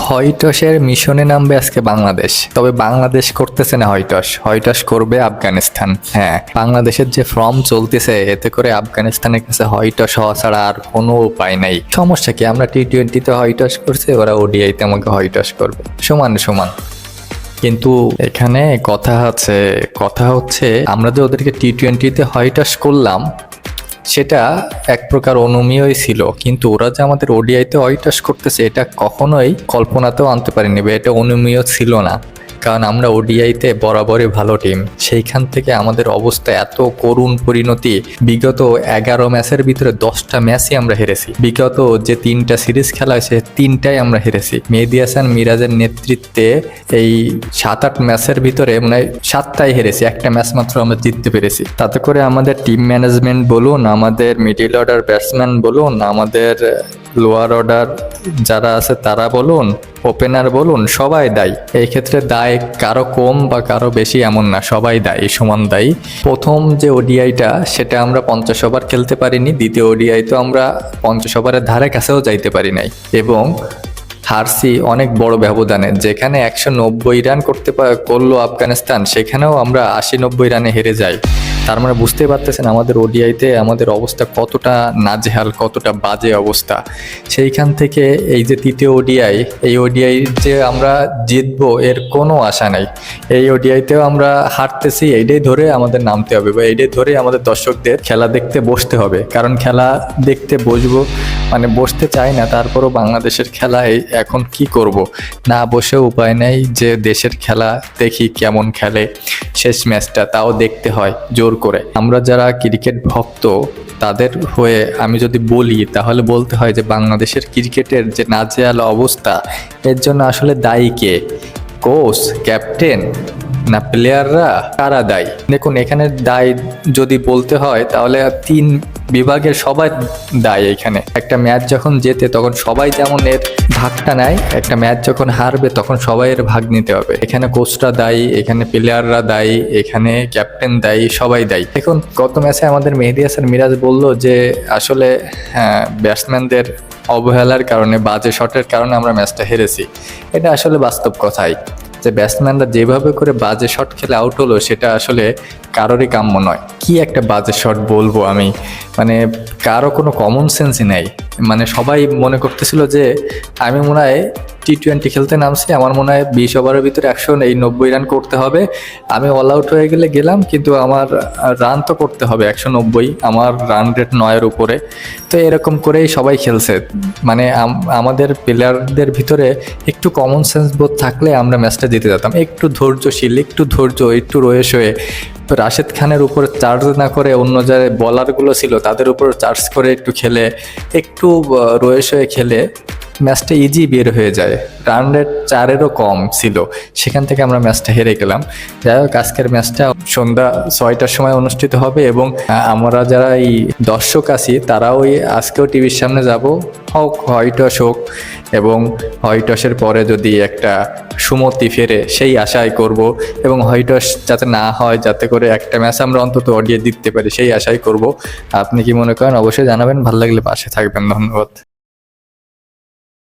হয়টসের মিশনে নামবে আজকে বাংলাদেশ, তবে বাংলাদেশ করতেছে না হয়টস করবে আফগানিস্তান। হ্যাঁ, বাংলাদেশের যে ফর্ম চলতেছে এতে করে আফগানিস্তানের কাছে হয়টস হওয়া ছাড়া আর কোনো উপায় নাই। সমস্যা কি, আমরা টি-20তে হয়টস করছি, ওরা ওডিআইতে আমাকে হয়টস করবে, সমান সমান। কিন্তু এখানে কথা হচ্ছে আমরা যে ওদেরকে টি-20তে হয়টস করলাম সেটা এক প্রকার অনুমেয়ই ছিল, কিন্তু ওরা যে আমাদের ওডিআইতে হয়টস করতেছে এটা কখনোই কল্পনাতেও আনতে পারিনি, এটা অনুমেয় ছিল না। কারণ আমরা ওডিআইতে বরাবরই ভালো টিম, সেইখান থেকে আমাদের অবস্থা এত করুণ পরিণতি। বিগত 11 ম্যাচের ভিতরে 10টা ম্যাচই আমরা হেরেছি। বিগত যে 3টা সিরিজ খেলা হয়েছে 3টাই আমরা হেরেছি। মেহেদী হাসান মিরাজের নেতৃত্বে এই 7-8 ম্যাচের ভিতরে মানে 7টাই হেরেছি, একটা ম্যাচ মাত্র আমরা জিততে পেরেছি। তাতে করে আমাদের টিম ম্যানেজমেন্ট বলুন, আমাদের মিডল অর্ডার ব্যাটসম্যান বলুন, আমাদের লোয়ার অর্ডার যারা আছে তারা বলুন, ওপেনার বলুন, সবাই দায়ী। এই ক্ষেত্রে দায় কারো কম বা কারো বেশি এমন না, সবাই দায়ী, সমান দায়ী। প্রথম যে ওডিআইটা সেটা আমরা 50 ওভার খেলতে পারিনি, দ্বিতীয় ওডিআই তো আমরা 50 ওভারের ধারে কাছেও যাইতে পারি নাই, এবং হারসি অনেক বড় ব্যবধানে। যেখানে 190 রান করলো আফগানিস্তান, সেখানেও আমরা 80-90 রানে হেরে যাই। তার মানে বুঝতে পারতেছেন আমাদের ওডিআইতে আমাদের অবস্থা কতটা নাজেহাল, কতটা বাজে অবস্থা। সেইখান থেকে এই যে তৃতীয় ওডিআই, এই ওডিআই যে আমরা জিতবো এর কোনো আশা নাই। এই ওডিআইতেও আমরা হারতেছি, এইটাই ধরে আমাদের নামতে হবে বা এইটাই ধরে আমাদের দর্শকদের খেলা দেখতে বসতে হবে। কারণ খেলা দেখতে বসবো মানে বসতে চাই না, তারপরও বাংলাদেশের খেলা এখন কি করব, না বসে উপায় নেই, যে দেশের খেলা দেখি কেমন খেলে, শেষ ম্যাচটা তাও দেখতে হয় জোর করে। আমরা যারা ক্রিকেট ভক্ত তাদের হয়ে আমি যদি বলি তাহলে বলতে হয় যে বাংলাদেশের ক্রিকেটের যে নাজেহাল অবস্থা এর জন্য আসলে দায়ী কে? কোচ, ক্যাপ্টেন, না প্লেয়াররা? কারা দায়ী? দেখুন, এখানে দায় যদি বলতে হয় তাহলে 3 বিভাগের সবাই দায়ী। এখানে একটা ম্যাচ যখন জেতে তখন সবাই যেমন এর ভাগটা নেয়, একটা ম্যাচ যখন হারবে তখন সবাই এর ভাগ নিতে হবে। এখানে কোচরা দায়ী, এখানে প্লেয়াররা দায়ী, এখানে ক্যাপ্টেন দায়ী, সবাই দায়ী। এখন গত ম্যাচে আমাদের মেহেদী হাসান মিরাজ বলল যে আসলে ব্যাটসম্যানদের অবহেলার কারণে, বাজে শটের কারণে আমরা ম্যাচটা হেরেছি। এটা আসলে বাস্তব কথাই, যে ব্যাটসম্যানরা যেভাবে করে বাজে শট খেলে আউট হলো সেটা আসলে কারোরই কাম্য নয়। কি একটা বাজে শট বলবো আমি, মানে কারো কোনো কমন সেন্সই নাই। মানে সবাই মনে করতেছিল যে আমি মনে হয় টি-20 খেলতে নামছি, আমার মনে হয় 20 ওভারের ভিতরে 190 রান করতে হবে, আমি অল আউট হয়ে গেলাম, কিন্তু আমার রান তো করতে হবে 190, আমার রান রেট 9-এর উপরে। তো এরকম করেই সবাই খেলছে। মানে আমাদের প্লেয়ারদের ভিতরে একটু কমন সেন্স বোধ থাকলে আমরা ম্যাচটা জিতে যেতাম। একটু ধৈর্যশীল, একটু রয়েস হয়ে রাশেদ খানের উপর চার্জ না করে অন্য যারা বলারগুলো ছিল তাদের উপর চার্জ করে একটু খেলে, একটু রয়েস হয়ে খেলে ম্যাচটা ইজি বের হয়ে যায়। রান রেট 4-এরও কম ছিল, সেখান থেকে আমরা ম্যাচটা হেরে গেলাম। যাই হোক, আজকের ম্যাচটা সন্ধ্যা 6টার সময় অনুষ্ঠিত হবে, এবং আমরা যারা এই দর্শক আছি তারাও আজকেও টিভির সামনে যাব, হয়টস হোক, এবং হয়টসের পরে যদি একটা সুমতি ফেরে সেই আশাই করব, এবং হয়টস যাতে না হয়, যাতে করে একটা ম্যাচ আমরা অন্তত ওডিআই জিততে পারি সেই আশাই করব। আপনি কি মনে করেন অবশ্যই জানাবেন, ভালো লাগলে পাশে থাকবেন। ধন্যবাদ।